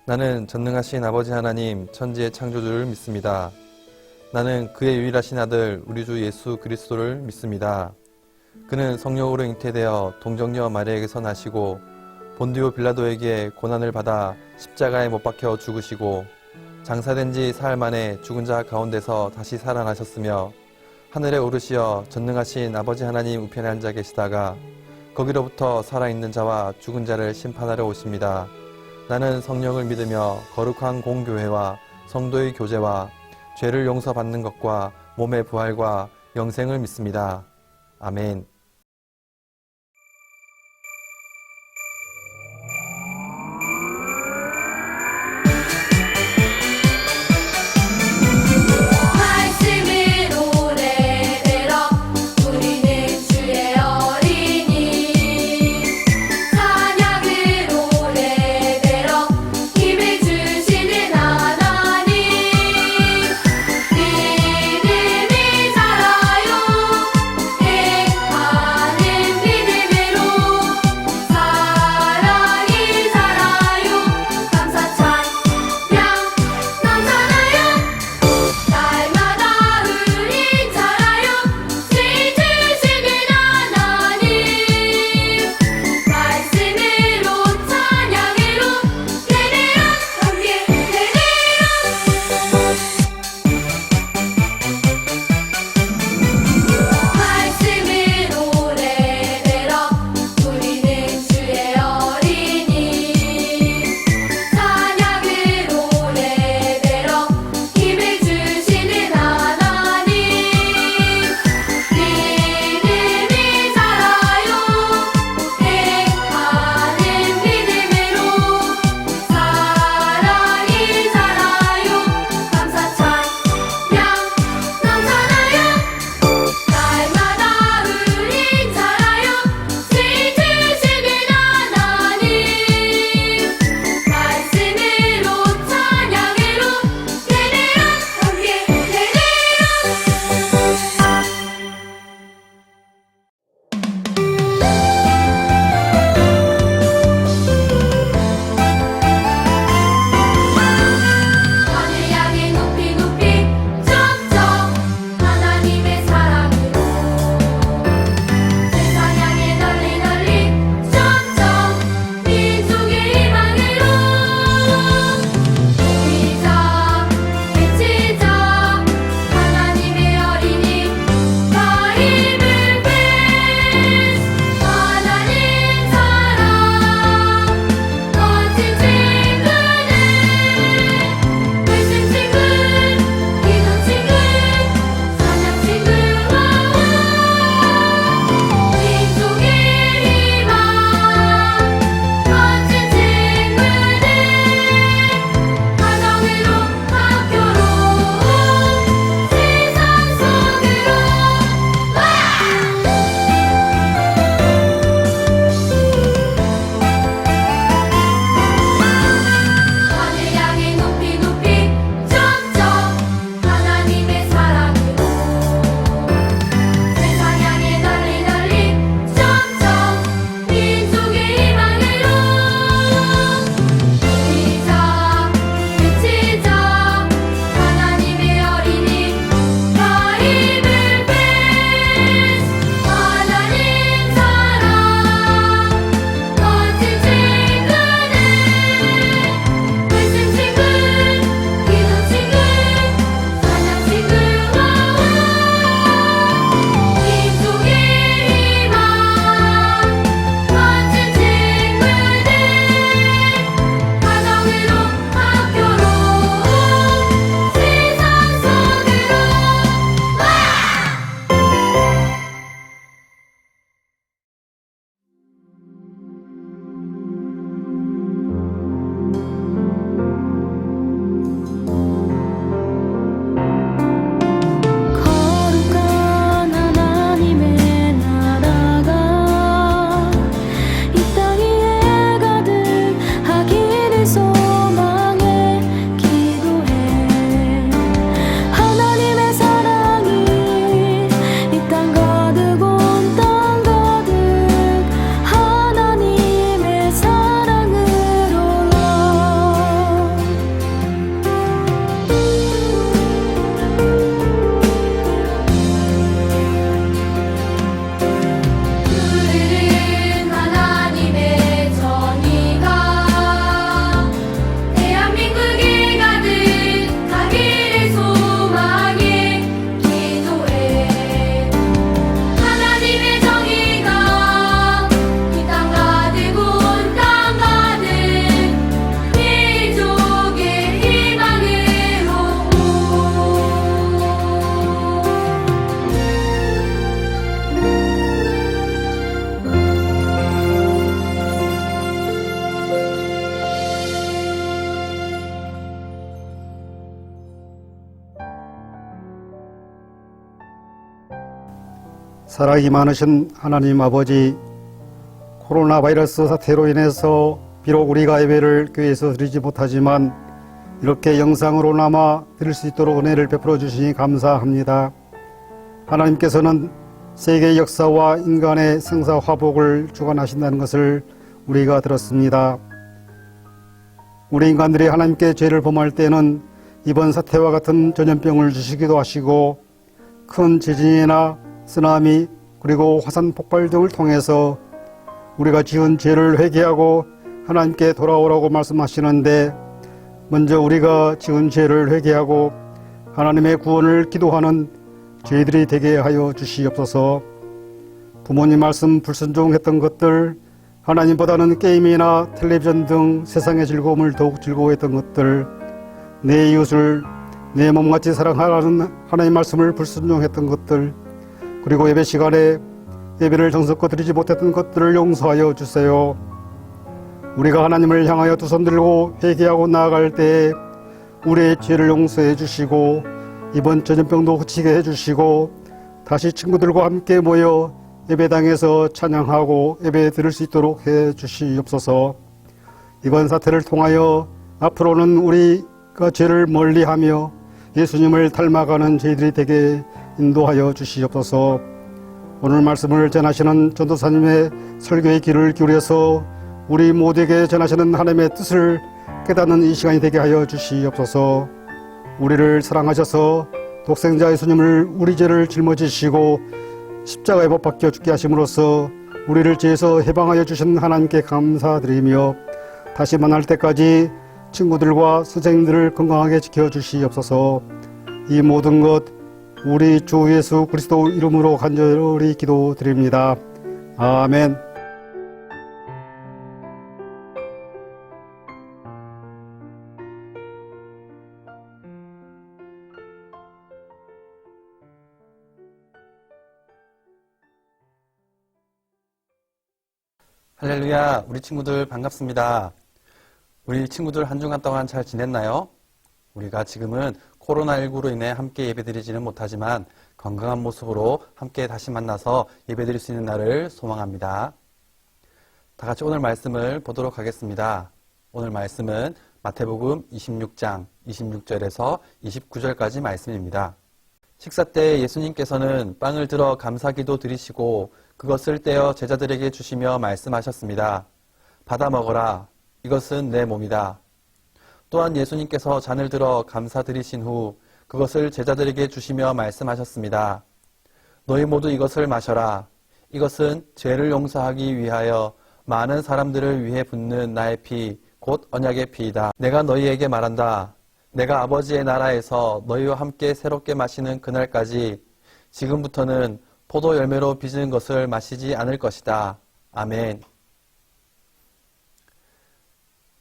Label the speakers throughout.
Speaker 1: 나는 전능하신 아버지 하나님 천지의 창조주를 믿습니다. 나는 그의 유일하신 아들 우리 주 예수 그리스도를 믿습니다. 그는 성령으로 잉태되어 동정녀 마리아에게서 나시고 본디오 빌라도에게 고난을 받아 십자가에 못 박혀 죽으시고 장사된 지 사흘 만에 죽은 자 가운데서 다시 살아나셨으며 하늘에 오르시어 전능하신 아버지 하나님 우편에 앉아 계시다가 거기로부터 살아있는 자와 죽은 자를 심판하러 오십니다. 나는 성령을 믿으며 거룩한 공교회와 성도의 교제와 죄를 용서받는 것과 몸의 부활과 영생을 믿습니다. 아멘.
Speaker 2: 사랑이 많으신 하나님 아버지, 코로나 바이러스 사태로 인해서 비록 우리가 예배를 교회에서 드리지 못하지만 이렇게 영상으로나마 드릴 수 있도록 은혜를 베풀어 주시니 감사합니다. 하나님께서는 세계의 역사와 인간의 생사화복을 주관하신다는 것을 우리가 들었습니다. 우리 인간들이 하나님께 죄를 범할 때는 이번 사태와 같은 전염병을 주시기도 하시고 큰 지진이나 쓰나미 그리고 화산 폭발 등을 통해서 우리가 지은 죄를 회개하고 하나님께 돌아오라고 말씀하시는데, 먼저 우리가 지은 죄를 회개하고 하나님의 구원을 기도하는 저희들이 되게 하여 주시옵소서. 부모님 말씀 불순종했던 것들, 하나님보다는 게임이나 텔레비전 등 세상의 즐거움을 더욱 즐거워했던 것들, 내 이웃을 내 몸같이 사랑하라는 하나님 말씀을 불순종했던 것들, 그리고 예배 시간에 예배를 정성껏 드리지 못했던 것들을 용서하여 주세요. 우리가 하나님을 향하여 두 손 들고 회개하고 나아갈 때에 우리의 죄를 용서해 주시고 이번 전염병도 그치게 해주시고 다시 친구들과 함께 모여 예배당에서 찬양하고 예배 드릴 수 있도록 해 주시옵소서. 이번 사태를 통하여 앞으로는 우리가 죄를 멀리하며 예수님을 닮아가는 저희들이 되게 인도하여 주시옵소서. 오늘 말씀을 전하시는 전도사님의 설교의 귀를 기울여서 우리 모두에게 전하시는 하나님의 뜻을 깨닫는 이 시간이 되게 하여 주시옵소서. 우리를 사랑하셔서 독생자 예수님을 우리 죄를 짊어지시고 십자가에 못 박혀 죽게 하심으로써 우리를 죄에서 해방하여 주신 하나님께 감사드리며 다시 만날 때까지 친구들과 선생님들을 건강하게 지켜주시옵소서. 이 모든 것 우리 주 예수 그리스도 이름으로 간절히 기도드립니다. 아멘.
Speaker 1: 할렐루야, 우리 친구들 반갑습니다. 우리 친구들 한 주간 동안 잘 지냈나요? 우리가 지금은 코로나19로 인해 함께 예배드리지는 못하지만 건강한 모습으로 함께 다시 만나서 예배드릴 수 있는 날을 소망합니다. 다 같이 오늘 말씀을 보도록 하겠습니다. 오늘 말씀은 마태복음 26장 26절에서 29절까지 말씀입니다. 식사 때 예수님께서는 빵을 들어 감사기도 드리시고 그것을 떼어 제자들에게 주시며 말씀하셨습니다. 받아 먹어라. 이것은 내 몸이다. 또한 예수님께서 잔을 들어 감사드리신 후 그것을 제자들에게 주시며 말씀하셨습니다. 너희 모두 이것을 마셔라. 이것은 죄를 용서하기 위하여 많은 사람들을 위해 붓는 나의 피, 곧 언약의 피이다. 내가 너희에게 말한다. 내가 아버지의 나라에서 너희와 함께 새롭게 마시는 그날까지 지금부터는 포도 열매로 빚은 것을 마시지 않을 것이다. 아멘.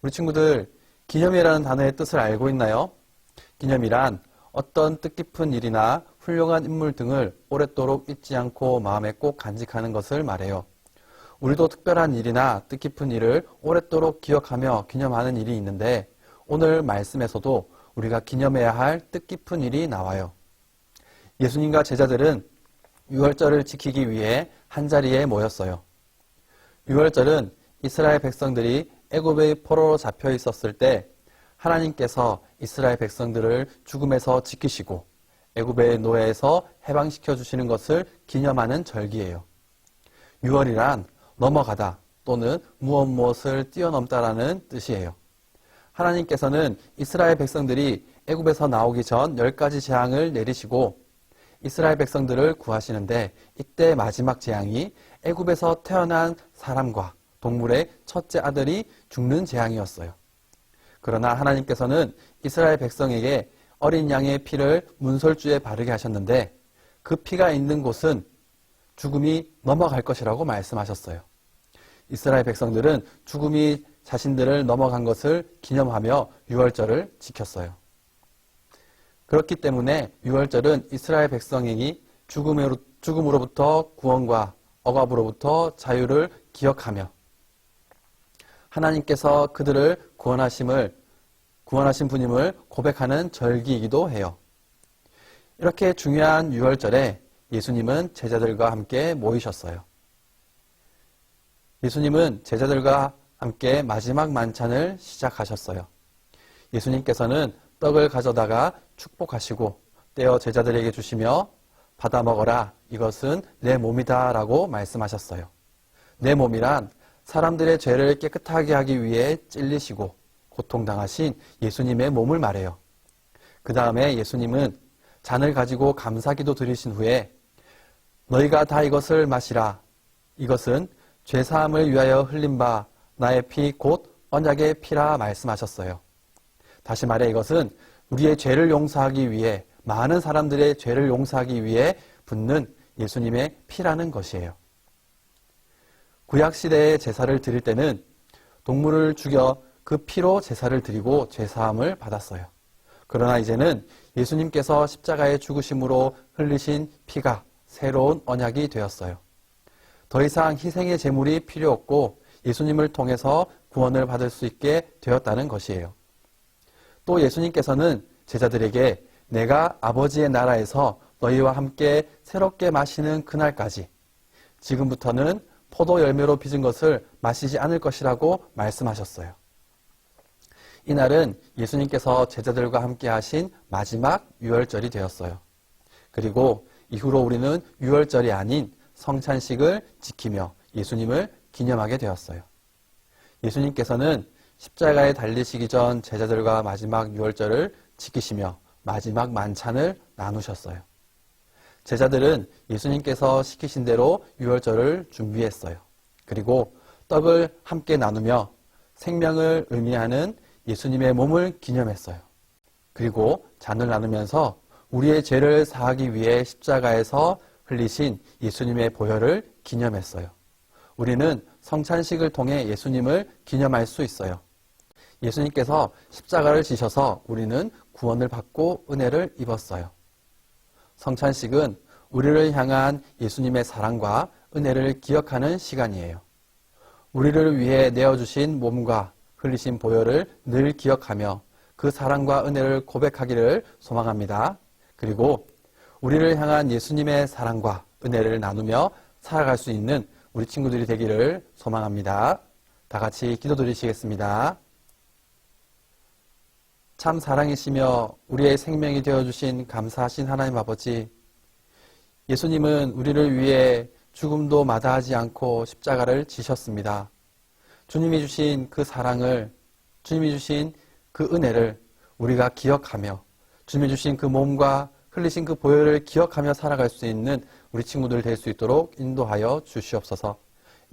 Speaker 1: 우리 친구들, 기념이라는 단어의 뜻을 알고 있나요? 기념이란 어떤 뜻깊은 일이나 훌륭한 인물 등을 오랫도록 잊지 않고 마음에 꼭 간직하는 것을 말해요. 우리도 특별한 일이나 뜻깊은 일을 오랫도록 기억하며 기념하는 일이 있는데 오늘 말씀에서도 우리가 기념해야 할 뜻깊은 일이 나와요. 예수님과 제자들은 유월절을 지키기 위해 한자리에 모였어요. 유월절은 이스라엘 백성들이 애굽의 포로로 잡혀 있었을 때 하나님께서 이스라엘 백성들을 죽음에서 지키시고 애굽의 노예에서 해방시켜 주시는 것을 기념하는 절기예요. 유월이란 넘어가다 또는 무엇을 뛰어넘다라는 뜻이에요. 하나님께서는 이스라엘 백성들이 애굽에서 나오기 전 10가지 재앙을 내리시고 이스라엘 백성들을 구하시는데 이때 마지막 재앙이 애굽에서 태어난 사람과 동물의 첫째 아들이 죽는 재앙이었어요. 그러나 하나님께서는 이스라엘 백성에게 어린 양의 피를 문설주에 바르게 하셨는데 그 피가 있는 곳은 죽음이 넘어갈 것이라고 말씀하셨어요. 이스라엘 백성들은 죽음이 자신들을 넘어간 것을 기념하며 유월절을 지켰어요. 그렇기 때문에 유월절은 이스라엘 백성이 죽음으로부터 구원과 억압으로부터 자유를 기억하며 하나님께서 그들을 구원하신 분임을 고백하는 절기이기도 해요. 이렇게 중요한 유월절에 예수님은 제자들과 함께 모이셨어요. 예수님은 제자들과 함께 마지막 만찬을 시작하셨어요. 예수님께서는 떡을 가져다가 축복하시고 떼어 제자들에게 주시며 받아 먹어라, 이것은 내 몸이다 라고 말씀하셨어요. 내 몸이란 사람들의 죄를 깨끗하게 하기 위해 찔리시고 고통당하신 예수님의 몸을 말해요. 그 다음에 예수님은 잔을 가지고 감사기도 드리신 후에 너희가 다 이것을 마시라. 이것은 죄사함을 위하여 흘린 바 나의 피 곧 언약의 피라 말씀하셨어요. 다시 말해 이것은 우리의 죄를 용서하기 위해, 많은 사람들의 죄를 용서하기 위해 붓는 예수님의 피라는 것이에요. 구약시대에 제사를 드릴 때는 동물을 죽여 그 피로 제사를 드리고 죄사함을 받았어요. 그러나 이제는 예수님께서 십자가의 죽으심으로 흘리신 피가 새로운 언약이 되었어요. 더 이상 희생의 제물이 필요 없고 예수님을 통해서 구원을 받을 수 있게 되었다는 것이에요. 또 예수님께서는 제자들에게 내가 아버지의 나라에서 너희와 함께 새롭게 마시는 그날까지 지금부터는 포도 열매로 빚은 것을 마시지 않을 것이라고 말씀하셨어요. 이날은 예수님께서 제자들과 함께 하신 마지막 유월절이 되었어요. 그리고 이후로 우리는 유월절이 아닌 성찬식을 지키며 예수님을 기념하게 되었어요. 예수님께서는 십자가에 달리시기 전 제자들과 마지막 유월절을 지키시며 마지막 만찬을 나누셨어요. 제자들은 예수님께서 시키신 대로 유월절을 준비했어요. 그리고 떡을 함께 나누며 생명을 의미하는 예수님의 몸을 기념했어요. 그리고 잔을 나누면서 우리의 죄를 사하기 위해 십자가에서 흘리신 예수님의 보혈을 기념했어요. 우리는 성찬식을 통해 예수님을 기념할 수 있어요. 예수님께서 십자가를 지셔서 우리는 구원을 받고 은혜를 입었어요. 성찬식은 우리를 향한 예수님의 사랑과 은혜를 기억하는 시간이에요. 우리를 위해 내어주신 몸과 흘리신 보혈을 늘 기억하며 그 사랑과 은혜를 고백하기를 소망합니다. 그리고 우리를 향한 예수님의 사랑과 은혜를 나누며 살아갈 수 있는 우리 친구들이 되기를 소망합니다. 다 같이 기도드리시겠습니다. 참 사랑이시며 우리의 생명이 되어주신 감사하신 하나님 아버지, 예수님은 우리를 위해 죽음도 마다하지 않고 십자가를 지셨습니다. 주님이 주신 그 사랑을, 주님이 주신 그 은혜를 우리가 기억하며 주님이 주신 그 몸과 흘리신 그 보혈을 기억하며 살아갈 수 있는 우리 친구들 될 수 있도록 인도하여 주시옵소서.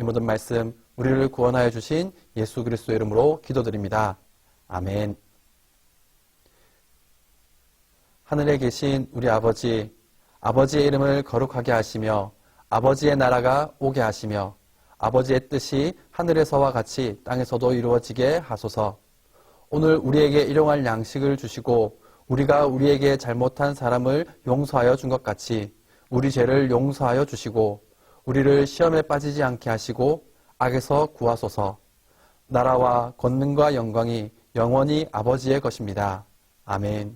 Speaker 1: 이 모든 말씀 우리를 구원하여 주신 예수 그리스도의 이름으로 기도드립니다. 아멘. 하늘에 계신 우리 아버지, 아버지의 이름을 거룩하게 하시며 아버지의 나라가 오게 하시며 아버지의 뜻이 하늘에서와 같이 땅에서도 이루어지게 하소서. 오늘 우리에게 일용할 양식을 주시고 우리가 우리에게 잘못한 사람을 용서하여 준 것 같이 우리 죄를 용서하여 주시고 우리를 시험에 빠지지 않게 하시고 악에서 구하소서. 나라와 권능과 영광이 영원히 아버지의 것입니다. 아멘.